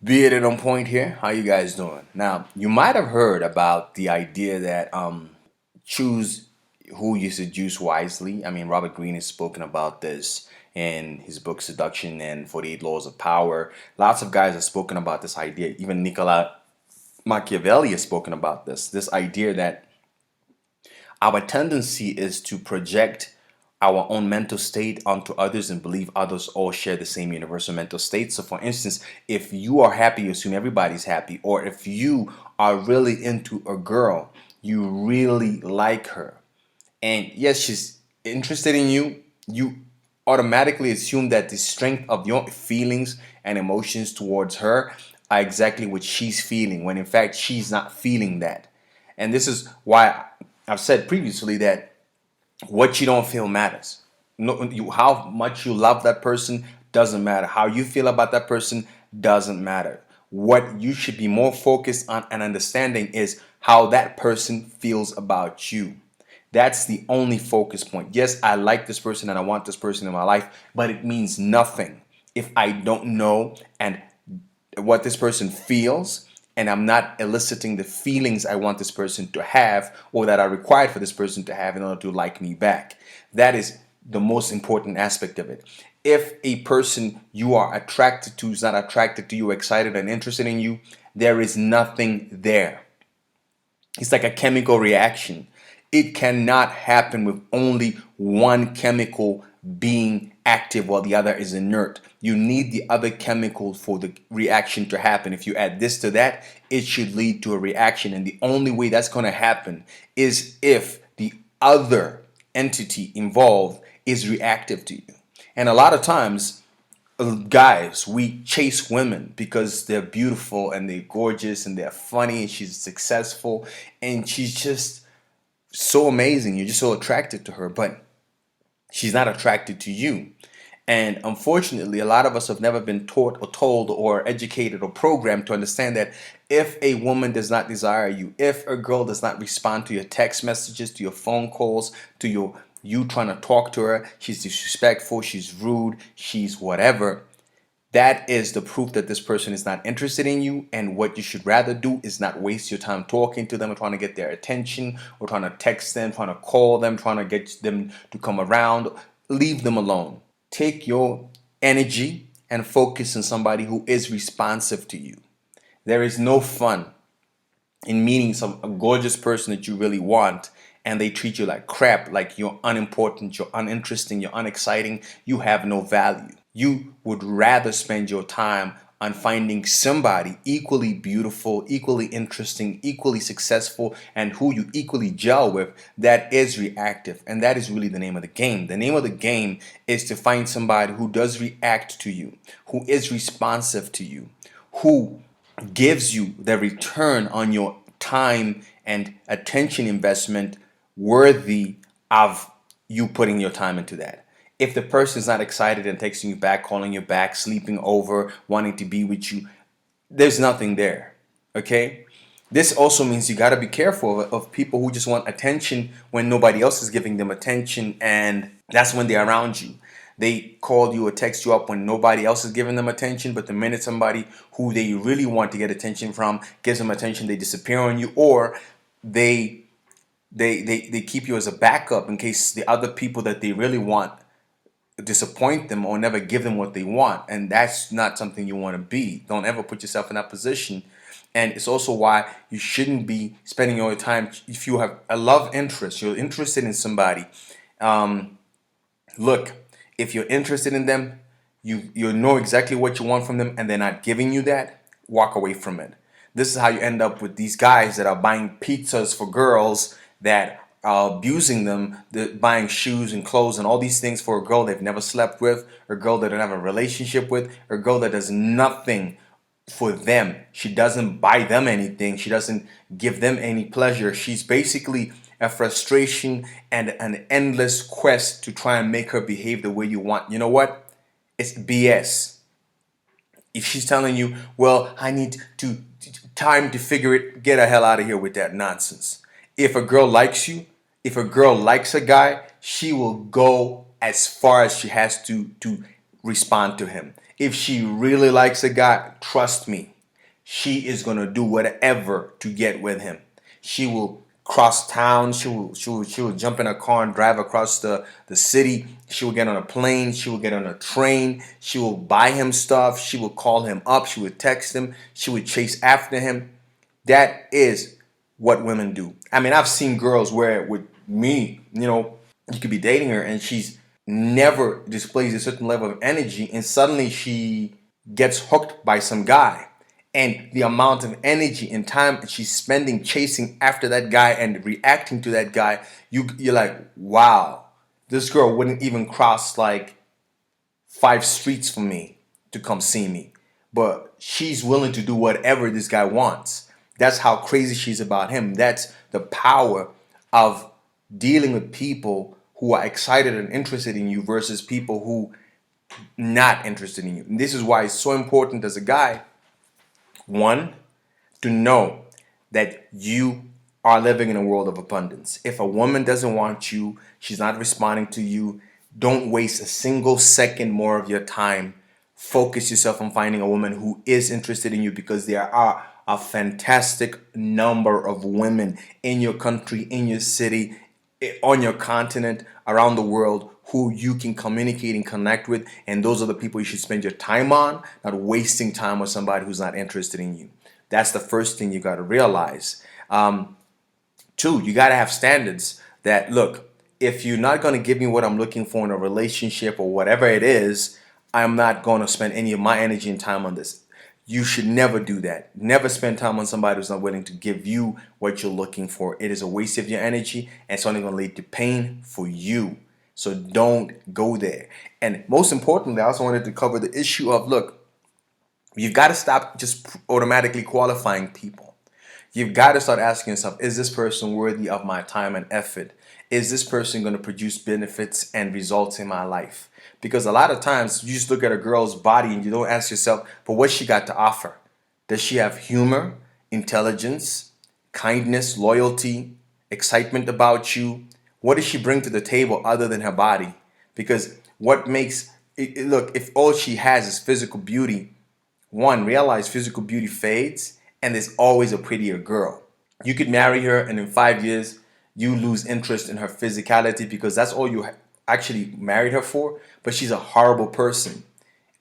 Bearded on point here. How you guys doing? Now, you might have heard about the idea that choose who you seduce wisely. I mean, Robert Greene has spoken about this in his book Seduction and 48 Laws of Power. Lots of guys have spoken about this idea. Even Nicola Machiavelli has spoken about this idea that our tendency is to project our own mental state onto others and believe others all share the same universal mental state. So, for instance, if you are happy, you assume everybody's happy. Or if you are really into a girl, you really like her, and yes, she's interested in you, you automatically assume that the strength of your feelings and emotions towards her are exactly what she's feeling, when in fact she's not feeling that. And this is why I've said previously that what you don't feel matters. No, how much you love that person doesn't matter. How you feel about that person doesn't matter. What you should be more focused on and understanding is how that person feels about you. That's the only focus point. Yes, I like this person and I want this person in my life, but it means nothing if I don't know and what this person feels, and I'm not eliciting the feelings I want this person to have or that are required for this person to have in order to like me back. That is the most important aspect of it. If a person you are attracted to is not attracted to you, excited and interested in you, there is nothing there. It's like a chemical reaction. It cannot happen with only one chemical being active while the other is inert. You need the other chemical for the reaction to happen. If you add this to that, it should lead to a reaction. And the only way that's going to happen is if the other entity involved is reactive to you. And a lot of times, guys, we chase women because they're beautiful and they're gorgeous and they're funny and she's successful and she's just so amazing. You're just so attracted to her, but she's not attracted to you. And unfortunately, a lot of us have never been taught or told or educated or programmed to understand that if a woman does not desire you, if a girl does not respond to your text messages, to your phone calls, to you trying to talk to her, she's disrespectful, she's rude, she's whatever, that is the proof that this person is not interested in you. And what you should rather do is not waste your time talking to them or trying to get their attention or trying to text them, trying to call them, trying to get them to come around. Leave them alone. Take your energy and focus on somebody who is responsive to you. There is no fun in meeting a gorgeous person that you really want and they treat you like crap, like you're unimportant, you're uninteresting, you're unexciting, you have no value. You would rather spend your time on finding somebody equally beautiful, equally interesting, equally successful, and who you equally gel with that is reactive. And that is really the name of the game. The name of the game is to find somebody who does react to you, who is responsive to you, who gives you the return on your time and attention investment worthy of you putting your time into that. If the person is not excited and texting you back, calling you back, sleeping over, wanting to be with you, there's nothing there. Okay? This also means you got to be careful of people who just want attention when nobody else is giving them attention, and that's when they're around you. They call you or text you up when nobody else is giving them attention, but the minute somebody who they really want to get attention from gives them attention, they disappear on you, or they keep you as a backup in case the other people that they really want disappoint them or never give them what they want. And that's not something you want to be. Don't ever put yourself in that position. And it's also why you shouldn't be spending all your time, if you have a love interest, you're interested in somebody, look, if you're interested in them, you know exactly what you want from them and they're not giving you that, walk away from it. This is how you end up with these guys that are buying pizzas for girls that are abusing them, buying shoes and clothes and all these things for a girl they've never slept with, or a girl they don't have a relationship with, or a girl that does nothing for them. She doesn't buy them anything. She doesn't give them any pleasure. She's basically a frustration and an endless quest to try and make her behave the way you want. You know what? It's BS. If she's telling you, well, I need to time to figure it, get the hell out of here with that nonsense. If a girl likes you, if a girl likes a guy, she will go as far as she has to respond to him. If she really likes a guy, trust me, she is gonna do whatever to get with him. She will cross town. She will jump in a car and drive across the city. She will get on a plane. She will get on a train. She will buy him stuff. She will call him up. She would text him. She would chase after him. That is what women do. I mean, I've seen girls where with me, you could be dating her and she's never displays a certain level of energy, and suddenly she gets hooked by some guy. And the amount of energy and time she's spending chasing after that guy and reacting to that guy, you're like, wow, this girl wouldn't even cross like 5 streets from me to come see me. But she's willing to do whatever this guy wants. That's how crazy she's about him. That's the power of dealing with people who are excited and interested in you versus people who not interested in you. And this is why it's so important as a guy, one, to know that you are living in a world of abundance. If a woman doesn't want you, she's not responding to you, don't waste a single second more of your time. Focus yourself on finding a woman who is interested in you, because there are a fantastic number of women in your country, in your city, on your continent, around the world, who you can communicate and connect with. And those are the people you should spend your time on, not wasting time with somebody who's not interested in you. That's the first thing you got to realize. Two, you got to have standards that, look, if you're not going to give me what I'm looking for in a relationship or whatever it is, I'm not going to spend any of my energy and time on this. You should never do that. Never spend time on somebody who's not willing to give you what you're looking for. It is a waste of your energy, and it's only going to lead to pain for you. So don't go there. And most importantly, I also wanted to cover the issue of, look, you've got to stop just automatically qualifying people. You've got to start asking yourself, is this person worthy of my time and effort? Is this person going to produce benefits and results in my life? Because a lot of times you just look at a girl's body and you don't ask yourself, but what's she got to offer? Does she have humor, intelligence, kindness, loyalty, excitement about you? What does she bring to the table other than her body? Because what makes look, if all she has is physical beauty, one, realize physical beauty fades and there's always a prettier girl. You could marry her and in 5 years you lose interest in her physicality because that's all you actually married her for, but she's a horrible person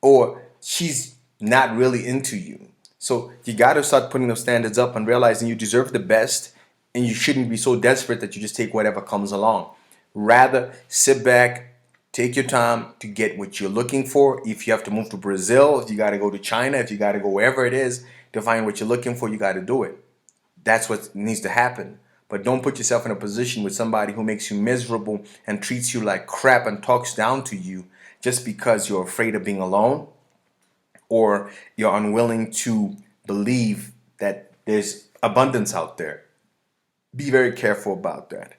or she's not really into you. So you got to start putting those standards up and realizing you deserve the best, and you shouldn't be so desperate that you just take whatever comes along. Rather, sit back, take your time to get what you're looking for. If you have to move to Brazil, if you got to go to China, if you got to go wherever it is to find what you're looking for, you got to do it. That's what needs to happen. But don't put yourself in a position with somebody who makes you miserable and treats you like crap and talks down to you just because you're afraid of being alone or you're unwilling to believe that there's abundance out there. Be very careful about that.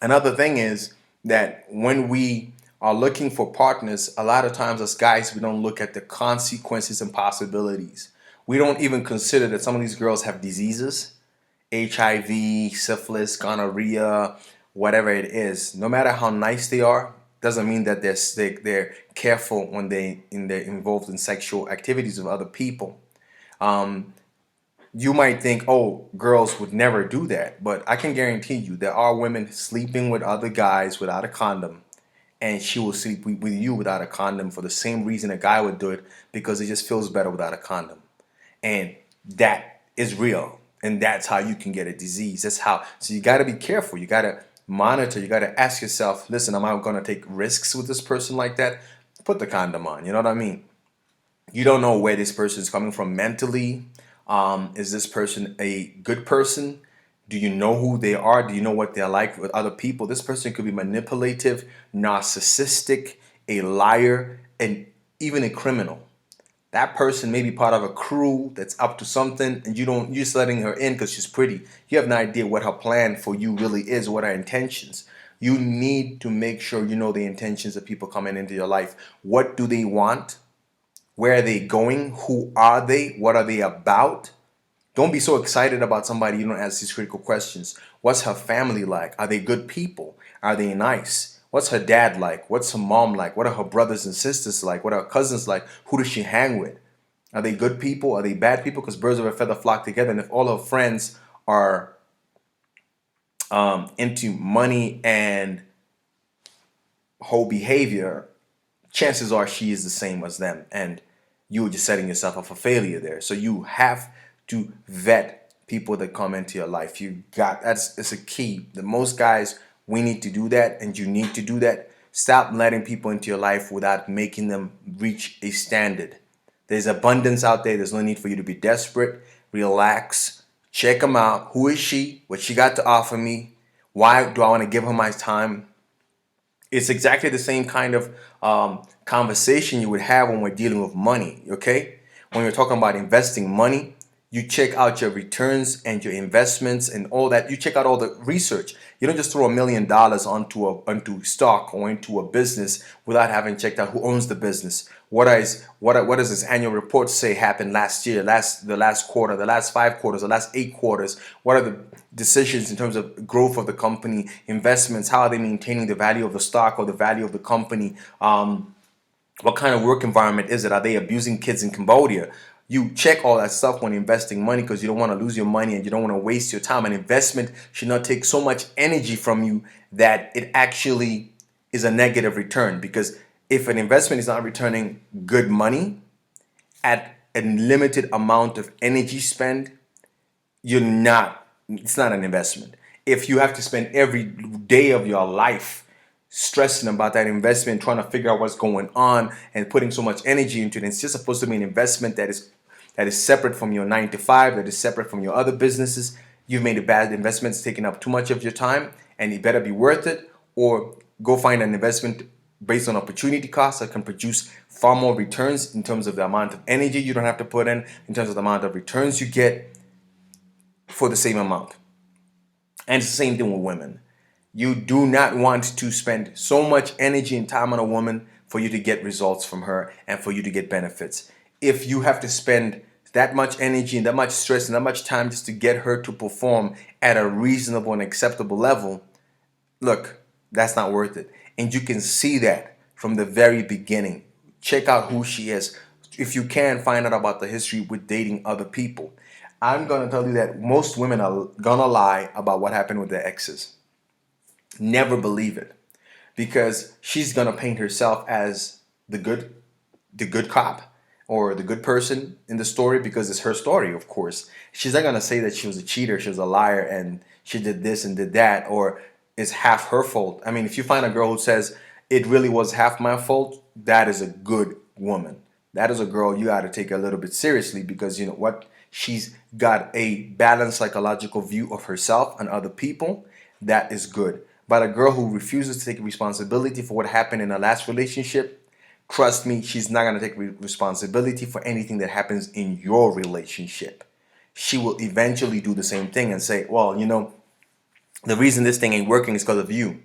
Another thing is that when we are looking for partners, a lot of times as guys, we don't look at the consequences and possibilities. We don't even consider that some of these girls have diseases, HIV, syphilis, gonorrhea, whatever it is. No matter how nice they are, doesn't mean that they're sick. They're careful when they're involved in sexual activities with other people. You might think, oh, girls would never do that, but I can guarantee you there are women sleeping with other guys without a condom, and she will sleep with you without a condom for the same reason a guy would do it, because it just feels better without a condom. And that is real. And that's how you can get a disease. That's how. So you got to be careful. You got to monitor. You got to ask yourself, listen, am I going to take risks with this person like that? Put the condom on. You know what I mean? You don't know where this person is coming from mentally. Is this person a good person? Do you know who they are? Do you know what they're like with other people? This person could be manipulative, narcissistic, a liar, and even a criminal. That person may be part of a crew that's up to something, and you're just letting her in because she's pretty. You have no idea what her plan for you really is, what her intentions. You need to make sure you know the intentions of people coming into your life. What do they want? Where are they going? Who are they? What are they about? Don't be so excited about somebody you don't ask these critical questions. What's her family like? Are they good people? Are they nice? What's her dad like? What's her mom like? What are her brothers and sisters like? What are her cousins like? Who does she hang with? Are they good people? Are they bad people? Because birds of a feather flock together. And if all her friends are into money and whole behavior, chances are she is the same as them, and you're just setting yourself up for failure there. So you have to vet people that come into your life. You got that's it's a key. The most guys, we need to do that, and you need to do that. Stop letting people into your life without making them reach a standard. There's abundance out there. There's no need for you to be desperate. Relax. Check them out. Who is she? What she got to offer me? Why do I want to give her my time? It's exactly the same kind of conversation you would have when we're dealing with money, okay? When you're talking about investing money, you check out your returns and your investments and all that. You check out all the research. You don't just throw $1 million onto stock or into a business without having checked out who owns the business. What does this annual report say happened last year, the last quarter, the last 5 quarters, the last 8 quarters? What are the decisions in terms of growth of the company, investments? How are they maintaining the value of the stock or the value of the company? What kind of work environment is it? Are they abusing kids in Cambodia? You check all that stuff when investing money because you don't want to lose your money and you don't want to waste your time. An investment should not take so much energy from you that it actually is a negative return. Because if an investment is not returning good money at a limited amount of energy spend, it's not an investment. If you have to spend every day of your life stressing about that investment, trying to figure out what's going on and putting so much energy into it, it's just supposed to be an investment that is separate from your 9 to 5, that is separate from your other businesses. You've made a bad investment, it's taking up too much of your time, and it better be worth it, or go find an investment based on opportunity costs that can produce far more returns in terms of the amount of energy you don't have to put in terms of the amount of returns you get for the same amount. And it's the same thing with women. You do not want to spend so much energy and time on a woman for you to get results from her and for you to get benefits. If you have to spend that much energy and that much stress and that much time just to get her to perform at a reasonable and acceptable level, look, that's not worth it. And you can see that from the very beginning. Check out who she is. If you can, find out about the history with dating other people. I'm going to tell you that most women are going to lie about what happened with their exes. Never believe it, because she's going to paint herself as the good cop or the good person in the story because it's her story, of course. She's not going to say that she was a cheater, she was a liar, and she did this and did that, or it's half her fault. I mean, if you find a girl who says it really was half my fault, that is a good woman. That is a girl you got to take a little bit seriously, because you know what? She's got a balanced psychological view of herself and other people. That is good. But a girl who refuses to take responsibility for what happened in her last relationship, trust me, she's not going to take responsibility for anything that happens in your relationship. She will eventually do the same thing and say, well, the reason this thing ain't working is because of you,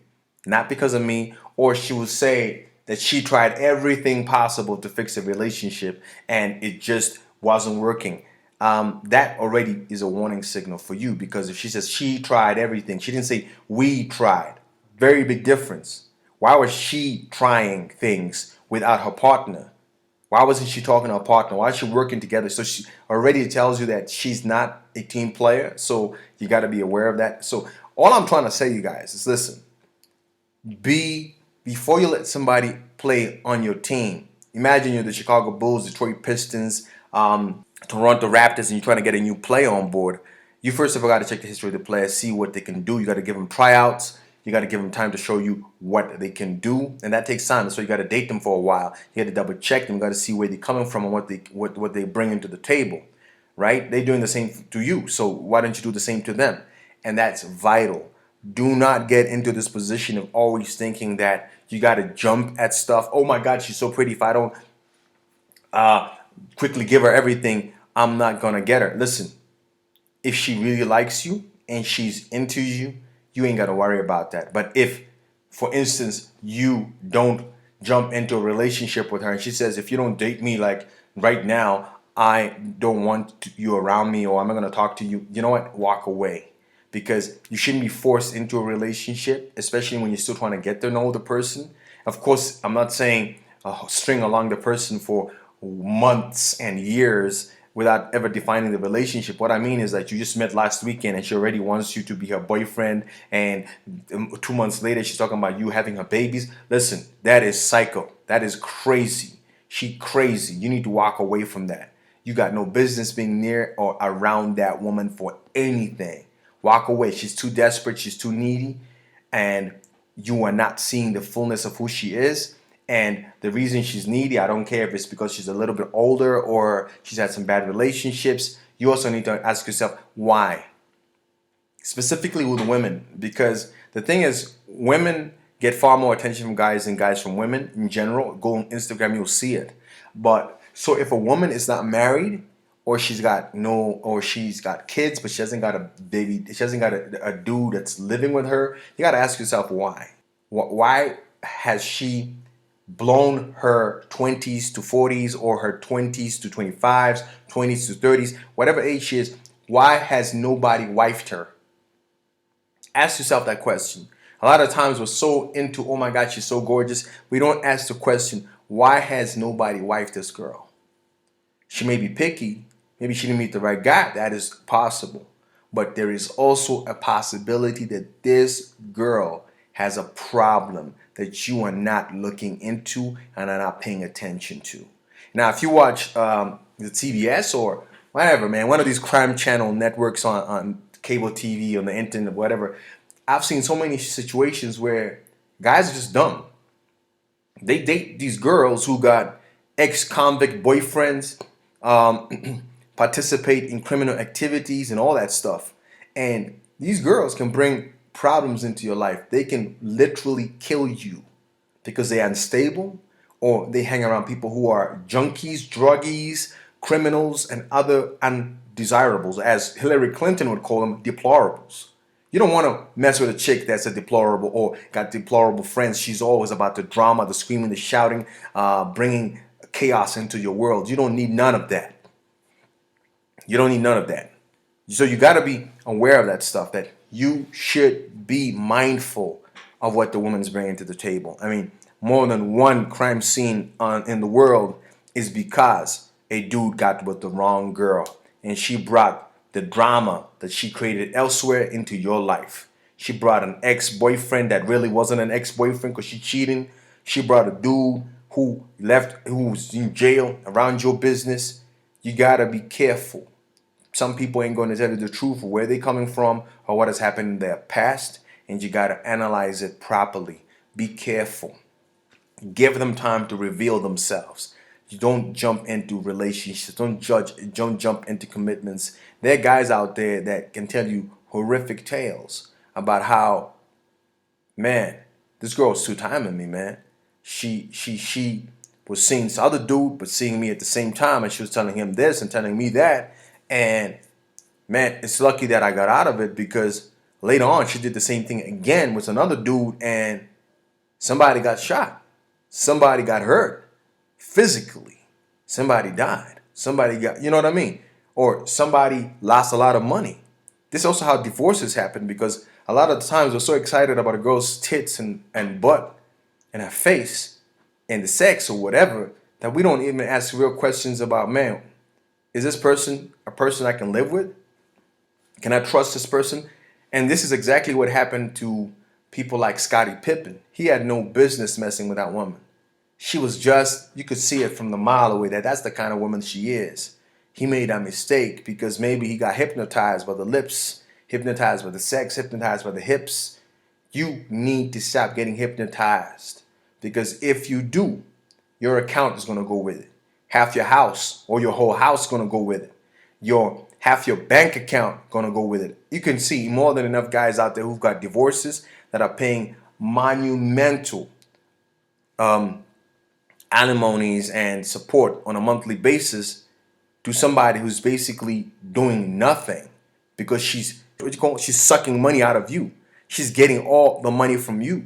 not because of me. Or she will say that she tried everything possible to fix a relationship and it just wasn't working. That already is a warning signal for you, because if she says she tried everything, she didn't say we tried. Very big difference. Why was she trying things without her partner? Why wasn't she talking to her partner? Why is she working together? So she already tells you that she's not a team player. So you got to be aware of that. So all I'm trying to say, you guys, is listen. Before you let somebody play on your team, imagine you're the Chicago Bulls, Detroit Pistons, Toronto Raptors, and you're trying to get a new player on board. You first of all got to check the history of the player, see what they can do. You got to give them tryouts. You got to give them time to show you what they can do, and that takes time. So you got to date them for a while. You got to double check them. You got to see where they're coming from and what they bring into the table, right? They're doing the same to you, so why don't you do the same to them? And that's vital. Do not get into this position of always thinking that you got to jump at stuff. Oh my God, she's so pretty. If I don't quickly give her everything, I'm not gonna get her. Listen, if she really likes you and she's into you, you ain't gotta worry about that. But if, for instance, you don't jump into a relationship with her and she says, if you don't date me like right now, I don't want you around me, or I'm not gonna talk to you, you know what? Walk away. Because you shouldn't be forced into a relationship, especially when you're still trying to get to know the person. Of course, I'm not saying string along the person for months and years without ever defining the relationship. What I mean is that you just met last weekend and she already wants you to be her boyfriend, and 2 months later she's talking about you having her babies. Listen, that is psycho. That is crazy. She crazy. You need to walk away from that. You got no business being near or around that woman for anything. Walk away. She's too desperate. She's too needy. And you are not seeing the fullness of who she is. And the reason she's needy, I don't care if it's because she's a little bit older or she's had some bad relationships. You also need to ask yourself why. Specifically with women, because the thing is, women get far more attention from guys than guys from women in general. Go on Instagram, you'll see it. But so if a woman is not married, or she's got kids, but she hasn't got a baby, she hasn't got a dude that's living with her, you got to ask yourself why. Why has she blown her 20s to 40s or her 20s to 25s, 20s to 30s, whatever age she is? Why has nobody wifed her? Ask yourself that question. A lot of times we're so into, oh my God, she's so gorgeous. We don't ask the question, why has nobody wifed this girl? She may be picky. Maybe she didn't meet the right guy. That is possible. But there is also a possibility that this girl has a problem that you are not looking into and are not paying attention to. Now, if you watch the CBS or whatever, man, one of these crime channel networks on cable TV, on the internet, whatever, I've seen so many situations where guys are just dumb. They date these girls who got ex-convict boyfriends, participate in criminal activities and all that stuff. And these girls can bring problems into your life. They can literally kill you because they're unstable, or they hang around people who are junkies, druggies, criminals, and other undesirables, as Hillary Clinton would call them, deplorables. You don't want to mess with a chick that's a deplorable or got deplorable friends. She's always about the drama, the screaming, the shouting, bringing chaos into your world. You don't need none of that. You don't need none of that. So you got to be aware of that stuff, that you should be mindful of what the woman's bringing to the table. I mean, more than one crime scene in the world is because a dude got with the wrong girl and she brought the drama that she created elsewhere into your life. She brought an ex-boyfriend that really wasn't an ex-boyfriend because she cheating. She brought a dude who was in jail around your business. You got to be careful. Some people ain't going to tell you the truth of where they're coming from or what has happened in their past, and you got to analyze it properly. Be careful. Give them time to reveal themselves. You don't jump into relationships. Don't jump into commitments. There are guys out there that can tell you horrific tales about how, man, this girl's two-timing me, man. She was seeing this other dude, but seeing me at the same time, and she was telling him this and telling me that. And man, it's lucky that I got out of it, because later on she did the same thing again with another dude, and somebody got shot. Somebody got hurt physically. Somebody died. Somebody got, you know what I mean? Or somebody lost a lot of money. This is also how divorces happen, because a lot of the times we're so excited about a girl's tits and butt and her face and the sex or whatever that we don't even ask real questions about, man, is this person a person I can live with? Can I trust this person? And this is exactly what happened to people like Scottie Pippen. He had no business messing with that woman. She was just, you could see it from the mile away that that's the kind of woman she is. He made a mistake because maybe he got hypnotized by the lips, hypnotized by the sex, hypnotized by the hips. You need to stop getting hypnotized, because if you do, your account is going to go with it. Half your house or your whole house is going to go with it. Half your bank account going to go with it. You can see more than enough guys out there who've got divorces that are paying monumental alimonies and support on a monthly basis to somebody who's basically doing nothing, because she's sucking money out of you. She's getting all the money from you.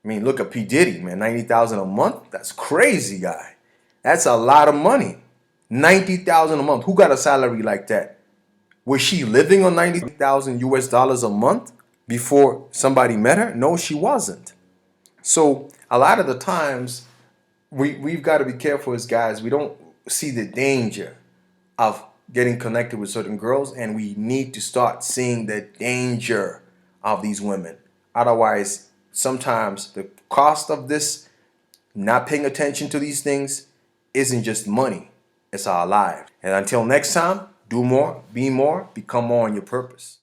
I mean, look at P. Diddy, man, $90,000 a month. That's crazy, guy. That's a lot of money. $90,000 a month. Who got a salary like that? Was she living on $90,000 a month before somebody met her? No, she wasn't. So a lot of the times we've got to be careful as guys. We don't see the danger of getting connected with certain girls, and we need to start seeing the danger of these women. Otherwise, sometimes the cost of this, not paying attention to these things, isn't just money, it's our lives. And until next time, do more, be more, become more on your purpose.